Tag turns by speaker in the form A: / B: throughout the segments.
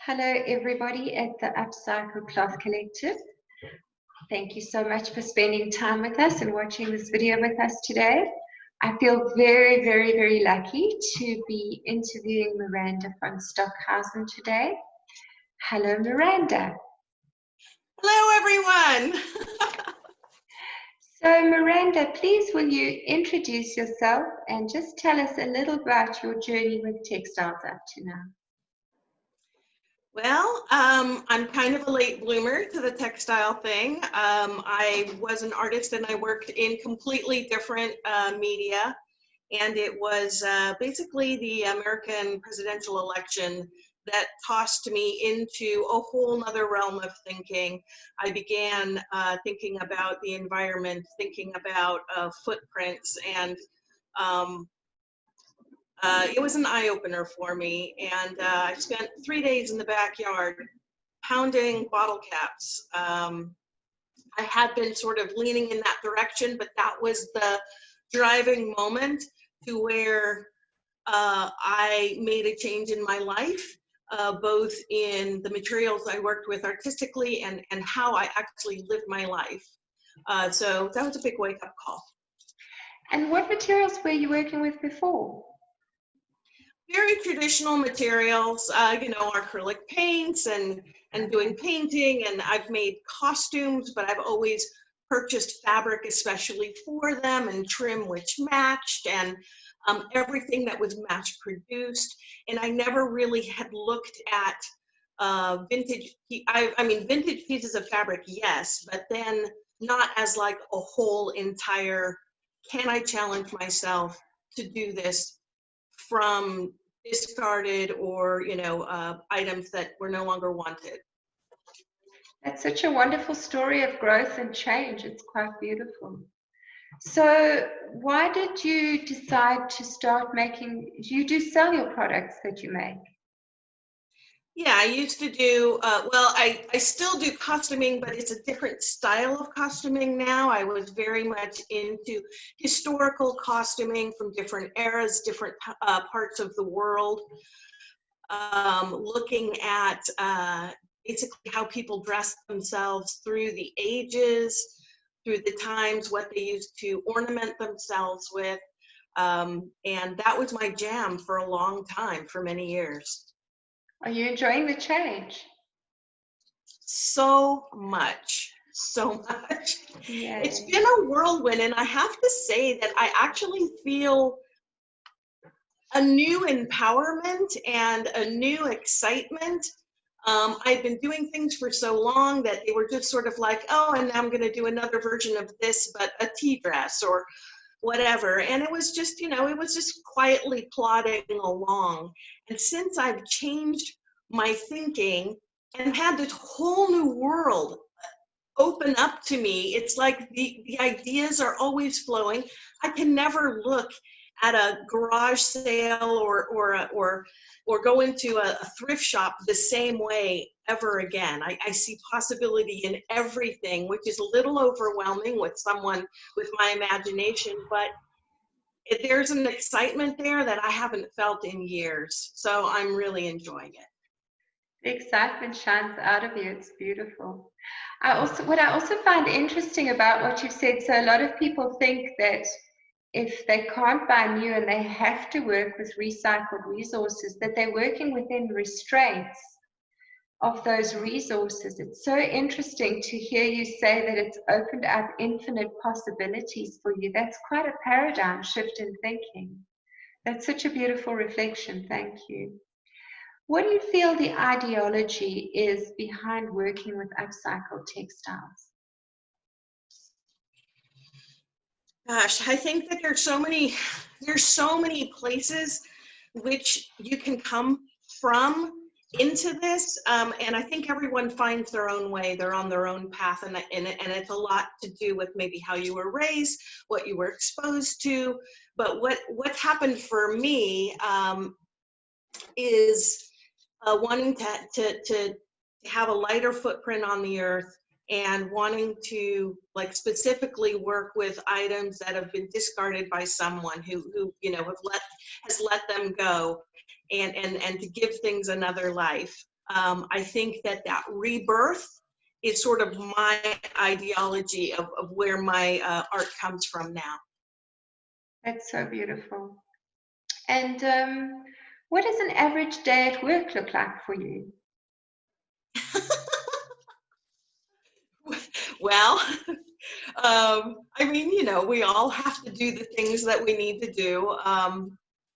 A: Hello, everybody at the Upcycled Cloth Collective. Thank you so much for spending time with us and watching this video with us today. I feel very, very, very lucky to be interviewing Miranda von Stockhausen today. Hello, Miranda.
B: Hello, everyone.
A: So, Miranda, please will you introduce yourself and just tell us a little about your journey with textiles up to now?
B: Well, I'm kind of a late bloomer to the textile thing. I was an artist and I worked in completely different media. And it was basically the American presidential election that tossed me into a whole nother realm of thinking. I began thinking about the environment, thinking about footprints, and it was an eye-opener for me. And I spent 3 days in the backyard pounding bottle caps. I had been sort of leaning in that direction, but that was the driving moment to where I made a change in my life, both in the materials I worked with artistically and how I actually lived my life. So that was a big wake-up call.
A: And what materials were you working with before?
B: Very traditional materials, acrylic paints and doing painting, and I've made costumes, but I've always purchased fabric especially for them and trim which matched, and everything that was mass produced. And I never really had looked at vintage, vintage pieces of fabric, yes, but then not as like a whole entire, can I challenge myself to do this from discarded or items that were no longer wanted.
A: That's such a wonderful story of growth and change. It's quite beautiful. So why did you decide to start making, you do sell your products that you make?
B: Yeah, I used to do, I still do costuming, but it's a different style of costuming now. I was very much into historical costuming from different eras, different parts of the world, looking at basically how people dress themselves through the ages, through the times, what they used to ornament themselves with. And that was my jam for a long time, for many years.
A: Are you enjoying the change?
B: So much, so much.
A: Yay.
B: It's been a whirlwind, and I have to say that I actually feel a new empowerment and a new excitement. I've been doing things for so long that they were just sort of like, oh, and I'm going to do another version of this, but a tea dress or whatever. And it was just, it was just quietly plodding along. And since I've changed my thinking and had this whole new world open up to me, it's like the ideas are always flowing. I can never look at a garage sale or go into a thrift shop the same way ever again. I see possibility in everything, which is a little overwhelming with someone with my imagination, but there's an excitement there that I haven't felt in years. So I'm really enjoying it.
A: The excitement shines out of you. It's beautiful. What I also find interesting about what you've said, so a lot of people think that if they can't buy new and they have to work with recycled resources, that they're working within restraints of those resources. It's so interesting to hear you say that it's opened up infinite possibilities for you. That's quite a paradigm shift in thinking. That's such a beautiful reflection. Thank you. What do you feel the ideology is behind working with upcycled textiles?
B: Gosh, I think that there's so many places which you can come from into this, and I think everyone finds their own way. They're on their own path, and it's a lot to do with maybe how you were raised, what you were exposed to. But what's happened for me is wanting to have a lighter footprint on the earth, and wanting to specifically work with items that have been discarded by someone who has let them go, and to give things another life. I think that rebirth is sort of my ideology of where my art comes from now.
A: That's so beautiful. And what does an average day at work look like for you?
B: Well, I mean, you know, we all have to do the things that we need to do,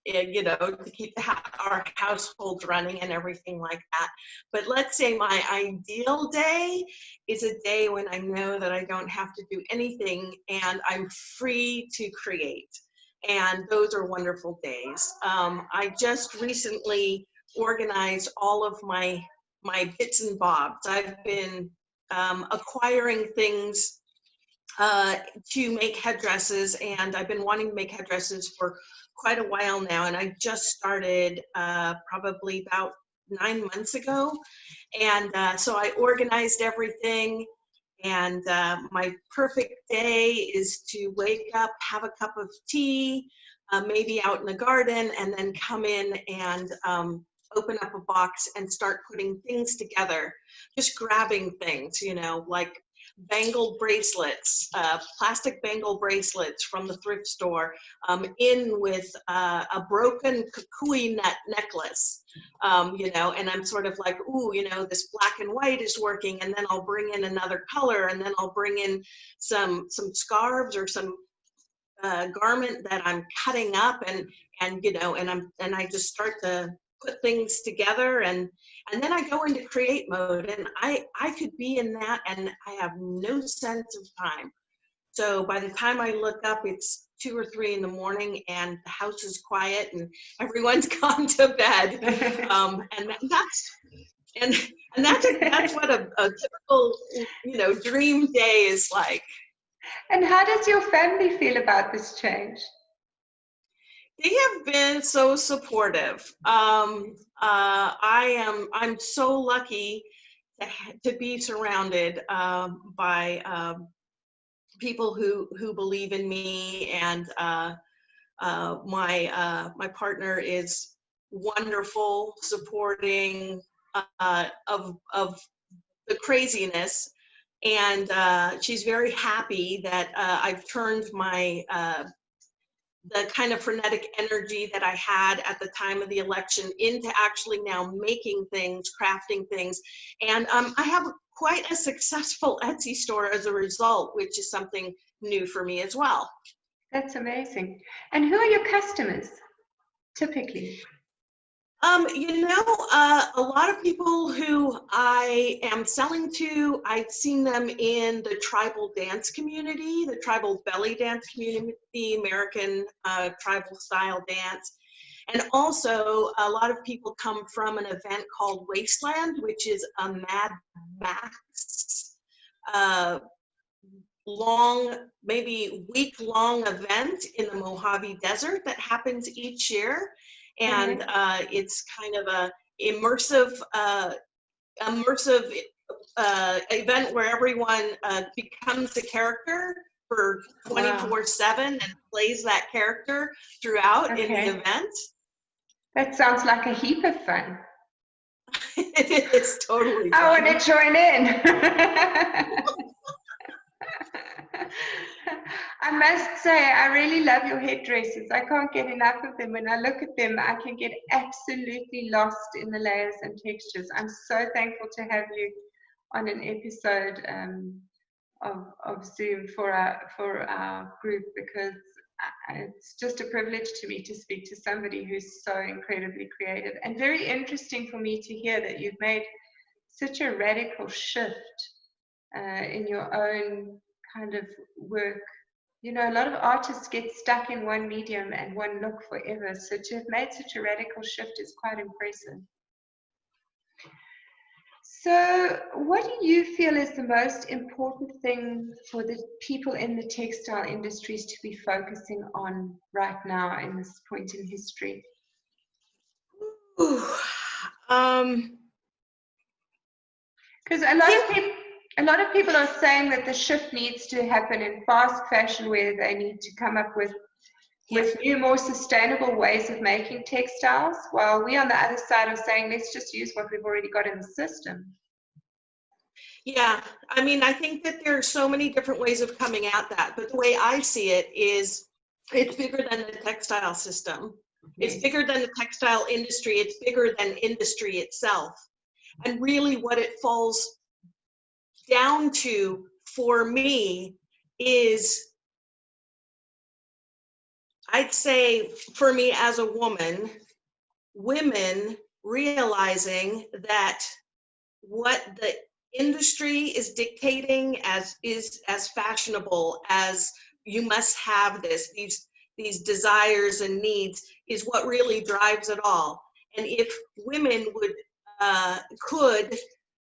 B: and, you know, to keep our households running and everything like that. But let's say my ideal day is a day when I know that I don't have to do anything and I'm free to create. And those are wonderful days. I just recently organized all of my bits and bobs. I've been acquiring things to make headdresses, and I've been wanting to make headdresses for quite a while now, and I just started probably about 9 months ago. And so I organized everything, and my perfect day is to wake up, have a cup of tea, maybe out in the garden, and then come in and open up a box and start putting things together, just grabbing things, you know, like bangle bracelets, plastic bangle bracelets from the thrift store, in with a broken kukui necklace, you know, and I'm sort of like, ooh, you know, this black and white is working, and then I'll bring in another color, and then I'll bring in some scarves or some garment that I'm cutting up, and you know, and I just start to put things together, and then I go into create mode, and I could be in that and I have no sense of time. So by the time I look up, it's 2 or 3 in the morning, and the house is quiet and everyone's gone to bed. And that's what a typical, you know, dream day is like.
A: And how does your family feel about this change?
B: They have been so supportive. I'm so lucky to be surrounded by people who believe in me, and my partner is wonderful, supporting of the craziness, and she's very happy that I've turned my the kind of frenetic energy that I had at the time of the election into actually now making things, crafting things. And I have quite a successful Etsy store as a result, which is something new for me as well.
A: That's amazing. And who are your customers, typically?
B: You know, a lot of people who I am selling to, I've seen them in the tribal dance community, the tribal belly dance community, the American tribal style dance. And also, a lot of people come from an event called Wasteland, which is a Mad Max long, maybe week-long event in the Mojave Desert that happens each year. And it's kind of a immersive event where everyone becomes a character for 24/7 and plays that character throughout in the event.
A: That sounds like a heap of fun.
B: It is totally fun.
A: I want to join in. I must say, I really love your headdresses. I can't get enough of them. When I look at them, I can get absolutely lost in the layers and textures. I'm so thankful to have you on an episode of Zoom for our group, because it's just a privilege to me to speak to somebody who's so incredibly creative, and very interesting for me to hear that you've made such a radical shift in your own kind of work. You know, a lot of artists get stuck in one medium and one look forever. So to have made such a radical shift is quite impressive. So what do you feel is the most important thing for the people in the textile industries to be focusing on right now in this point in history? Because a lot of people are saying that the shift needs to happen in fast fashion, where they need to come up with with new, more sustainable ways of making textiles, while we on the other side are saying, let's just use what we've already got in the system.
B: Yeah, I mean, I think that there are so many different ways of coming at that, but the way I see it is it's bigger than the textile system. It's bigger than the textile industry. It's bigger than industry itself. And really what it falls down to for me is, I'd say for me as a woman, women realizing that what the industry is dictating is as fashionable as you must have this, these desires and needs is what really drives it all. And if women would could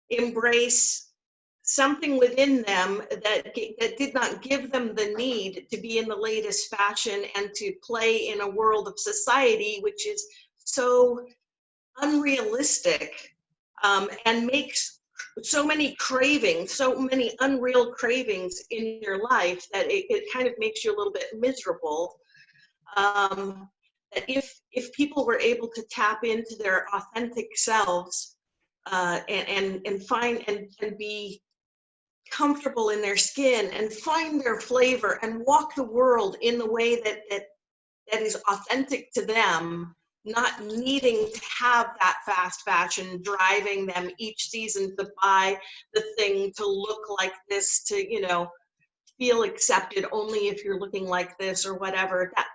B: embrace something within them that did not give them the need to be in the latest fashion and to play in a world of society which is so unrealistic, and makes so many cravings, so many unreal cravings in your life that it kind of makes you a little bit miserable. That if people were able to tap into their authentic selves, and find and be comfortable in their skin and find their flavor and walk the world in the way that is authentic to them, not needing to have that fast fashion driving them each season to buy the thing to look like this, to, you know, feel accepted only if you're looking like this or whatever. That,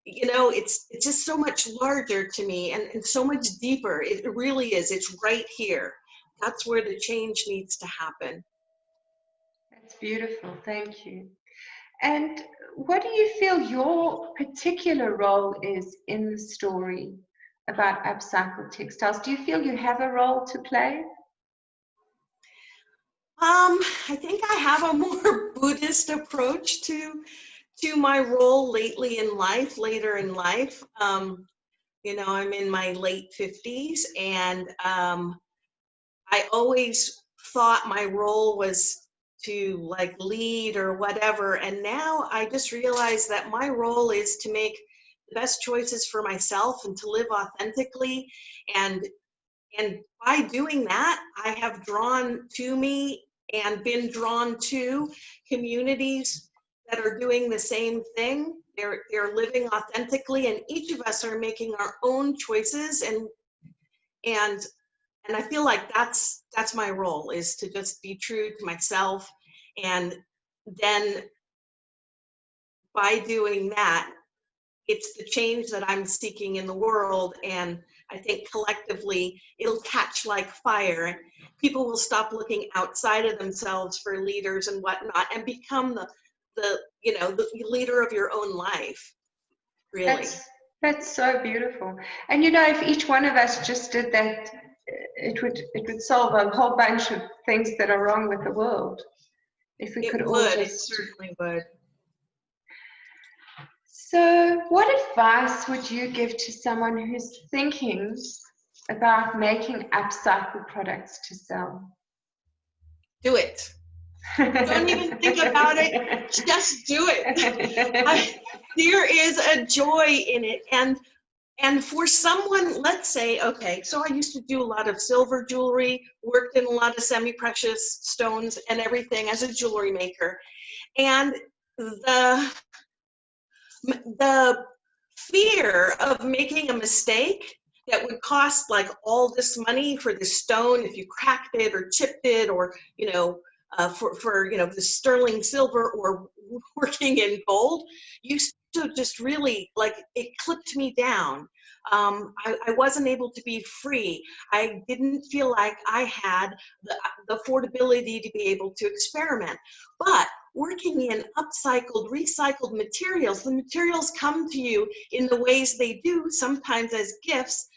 B: you know, it's just so much larger to me and so much deeper. It really is. It's right here. That's where the change needs to happen.
A: That's beautiful. Thank you. And what do you feel your particular role is in the story about upcycled textiles? Do you feel you have a role to play?
B: I think I have a more Buddhist approach to my role later in life. You know, I'm in my late 50s, and I always thought my role was to like lead or whatever. And now I just realize that my role is to make the best choices for myself and to live authentically. And by doing that, I have drawn to me and been drawn to communities that are doing the same thing. They're living authentically, and each of us are making our own choices, and I feel like that's my role, is to just be true to myself. And then by doing that, it's the change that I'm seeking in the world. And I think collectively it'll catch like fire. People will stop looking outside of themselves for leaders and whatnot and become the you know, the leader of your own life, really.
A: That's so beautiful. And you know, if each one of us just did that, it would solve a whole bunch of things that are wrong with the world. If we could all just...
B: It certainly would.
A: So what advice would you give to someone who's thinking about making upcycled products to sell?
B: Do it. Don't even think about it, just do it. There is a joy in it. And for someone, let's say, okay, so I used to do a lot of silver jewelry, worked in a lot of semi-precious stones and everything as a jewelry maker. And the fear of making a mistake that would cost like all this money for the stone if you cracked it or chipped it, or, you know, for you know, the sterling silver or working in gold, used to just really, like, it clipped me down. I wasn't able to be free. I didn't feel like I had the affordability to be able to experiment. But working in upcycled, recycled materials, the materials come to you in the ways they do, sometimes as gifts.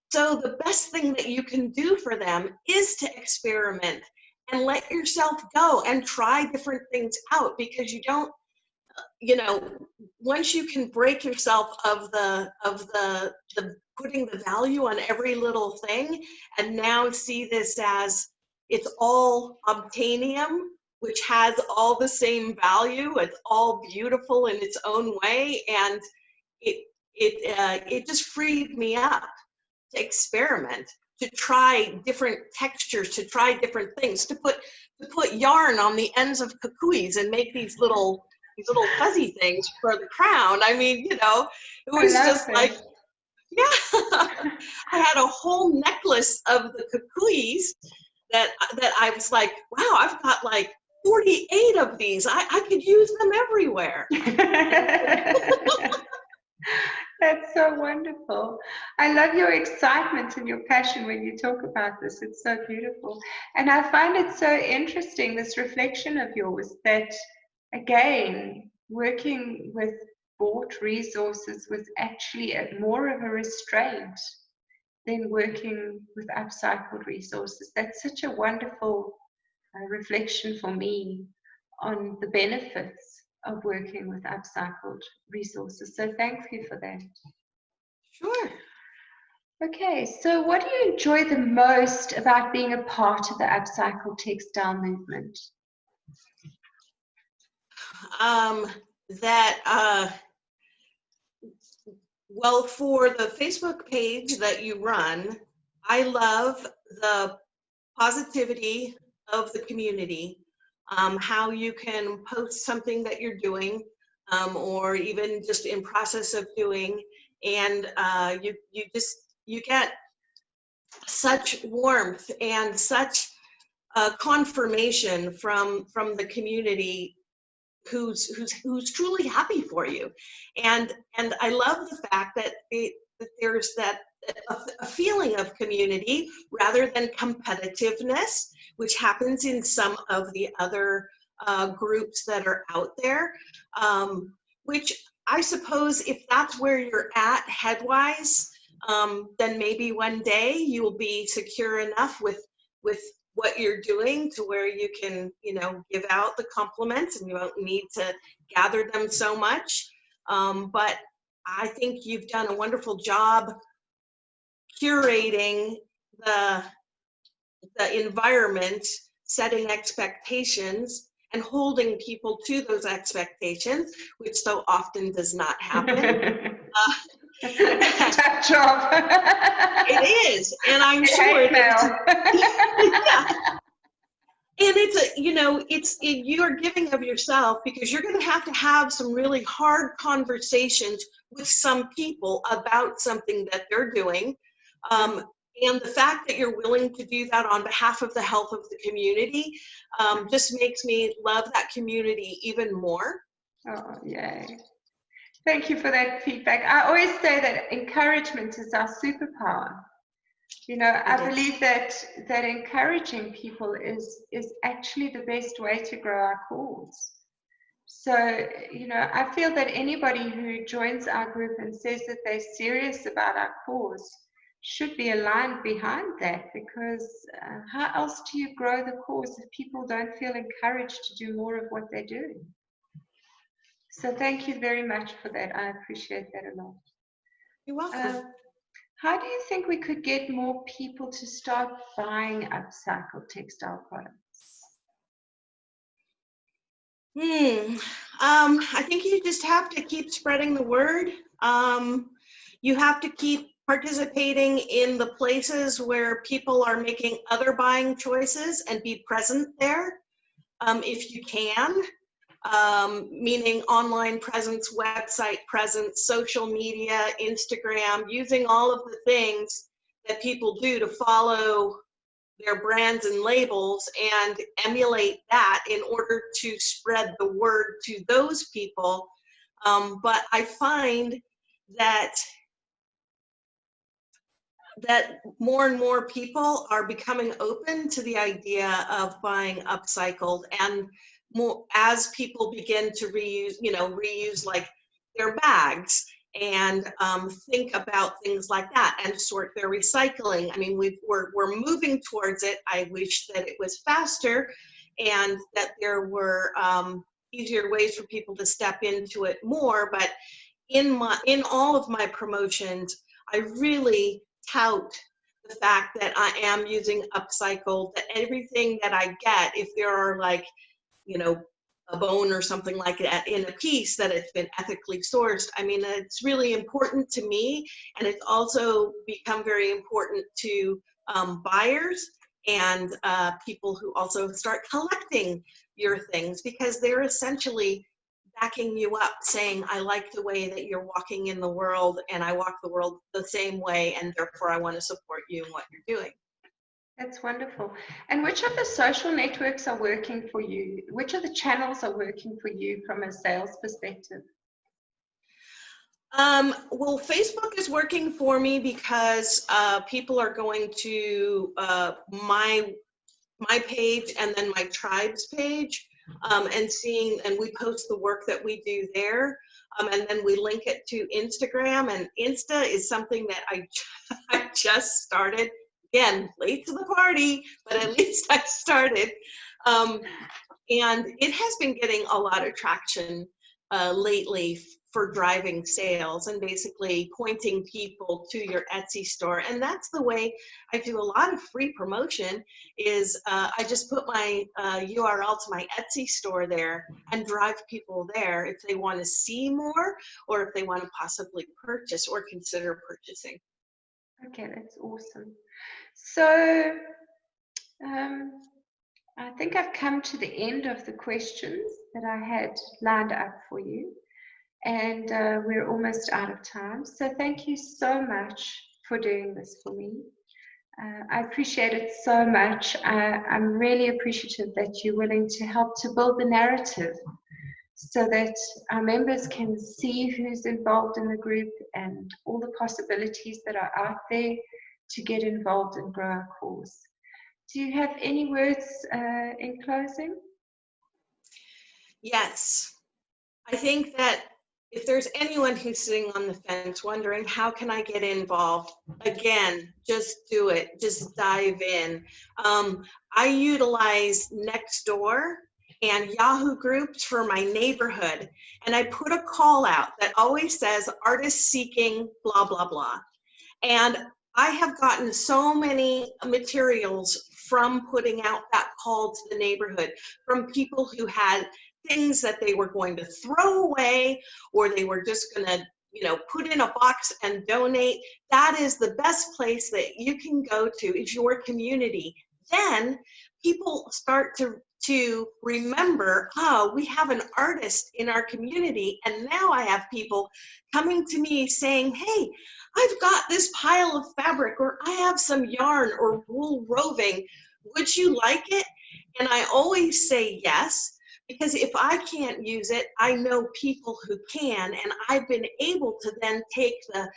B: So the best thing that you can do for them is to experiment and let yourself go and try different things out, because you don't, you know, once you can break yourself of the putting the value on every little thing and now see this as it's all obtainium, which has all the same value, it's all beautiful in its own way, and it just freed me up to experiment, to try different textures, to try different things, to put yarn on the ends of kukuis and make these little fuzzy things for the crown. I mean, you know, it was just like, yeah, I had a whole necklace of the kukuis that I was like, wow, I've got like 48 of these. I could use them everywhere.
A: That's so wonderful. I love your excitement and your passion when you talk about this. It's so beautiful. And I find it so interesting, this reflection of yours, that again, working with bought resources was actually more of a restraint than working with upcycled resources. That's such a wonderful reflection for me on the benefits of working with upcycled resources. So thank you for that.
B: Sure.
A: Okay, so what do you enjoy the most about being a part of the upcycled textile movement?
B: Well, for the Facebook page that you run, I love the positivity of the community, how you can post something that you're doing, or even just in process of doing, and you get such warmth and such confirmation from the community who's truly happy for you, and I love the fact that there's that a feeling of community rather than competitiveness, which happens in some of the other groups that are out there, which I suppose if that's where you're at headwise, then maybe one day you will be secure enough with what you're doing to where you can, you know, give out the compliments and you won't need to gather them so much. But I think you've done a wonderful job curating the environment, setting expectations, and holding people to those expectations, which so often does not happen.
A: It's a tough job.
B: It is, and I'm sure yeah. And it's you know, you are giving of yourself because you're going to have some really hard conversations with some people about something that they're doing. And the fact that you're willing to do that on behalf of the health of the community just makes me love that community even more.
A: Oh, yay. Thank you for that feedback. I always say that encouragement is our superpower. You know, I believe that encouraging people is actually the best way to grow our cause. So, you know, I feel that anybody who joins our group and says that they're serious about our cause should be aligned behind that, because how else do you grow the cause if people don't feel encouraged to do more of what they're doing? So thank you very much for that. I appreciate that a lot.
B: You're welcome.
A: How do you think we could get more people to start buying upcycled textile products?
B: I think you just have to keep spreading the word. You have to keep participating in the places where people are making other buying choices and be present there if you can, meaning online presence, website presence, social media, Instagram, using all of the things that people do to follow their brands and labels and emulate that in order to spread the word to those people. But I find that more and more people are becoming open to the idea of buying upcycled, and more as people begin to reuse like their bags and think about things like that and sort their recycling. I mean, we're moving towards it. I wish that it was faster and that there were easier ways for people to step into it more. But in all of my promotions, I really tout the fact that I am using upcycled, that everything that I get, if there are like, you know, a bone or something like that in a piece, that it's been ethically sourced. I mean, it's really important to me, and it's also become very important to buyers and people who also start collecting your things, because they're essentially backing you up, saying, I like the way that you're walking in the world, and I walk the world the same way, and therefore I want to support you in what you're doing.
A: That's wonderful. And which of the social networks are working for you? Which of the channels are working for you from a sales perspective?
B: Well, Facebook is working for me because people are going to my page and then my tribe's page, and seeing, and we post the work that we do there, and then we link it to Instagram. And Insta is something that I just started. Again, late to the party, but at least I started. And it has been getting a lot of traction lately for driving sales and basically pointing people to your Etsy store. And that's the way I do a lot of free promotion, is I just put my URL to my Etsy store there and drive people there if they want to see more, or if they want to possibly purchase or consider purchasing.
A: Okay, that's awesome. So I think I've come to the end of the questions that I had lined up for you, and we're almost out of time. So thank you so much for doing this for me. I appreciate it so much. I'm really appreciative that you're willing to help to build the narrative so that our members can see who's involved in the group and all the possibilities that are out there to get involved and grow our cause. Do you have any words in closing?
B: Yes. I think that if there's anyone who's sitting on the fence wondering, how can I get involved? Again, just do it. Just dive in. I utilize Nextdoor and Yahoo groups for my neighborhood. And I put a call out that always says, artists seeking blah, blah, blah. And I have gotten so many materials from putting out that call to the neighborhood, from people who had things that they were going to throw away, or they were just going to, you know, put in a box and donate. That is the best place that you can go to, is your community. Then people start to remember, oh, we have an artist in our community. And now I have people coming to me saying, hey, I've got this pile of fabric, or I have some yarn or wool roving. Would you like it? And I always say yes, because if I can't use it, I know people who can, and I've been able to then take the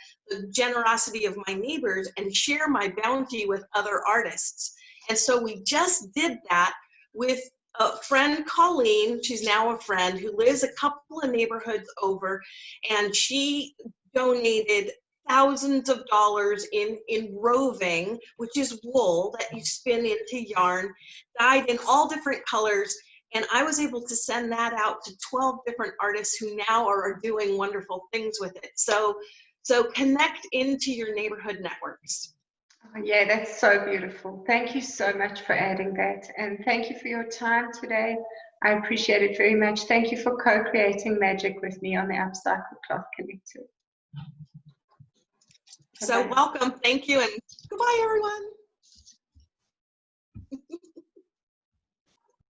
B: generosity of my neighbors and share my bounty with other artists. And so we just did that with a friend, Colleen. She's now a friend who lives a couple of neighborhoods over, and she donated thousands of dollars in roving, which is wool that you spin into yarn, dyed in all different colors. And I was able to send that out to 12 different artists who now are doing wonderful things with it. So connect into your neighborhood networks.
A: Oh, yeah, that's so beautiful. Thank you so much for adding that. And thank you for your time today. I appreciate it very much. Thank you for co-creating magic with me on the Upcycled Cloth Collective.
B: So welcome. Thank you. And goodbye, everyone.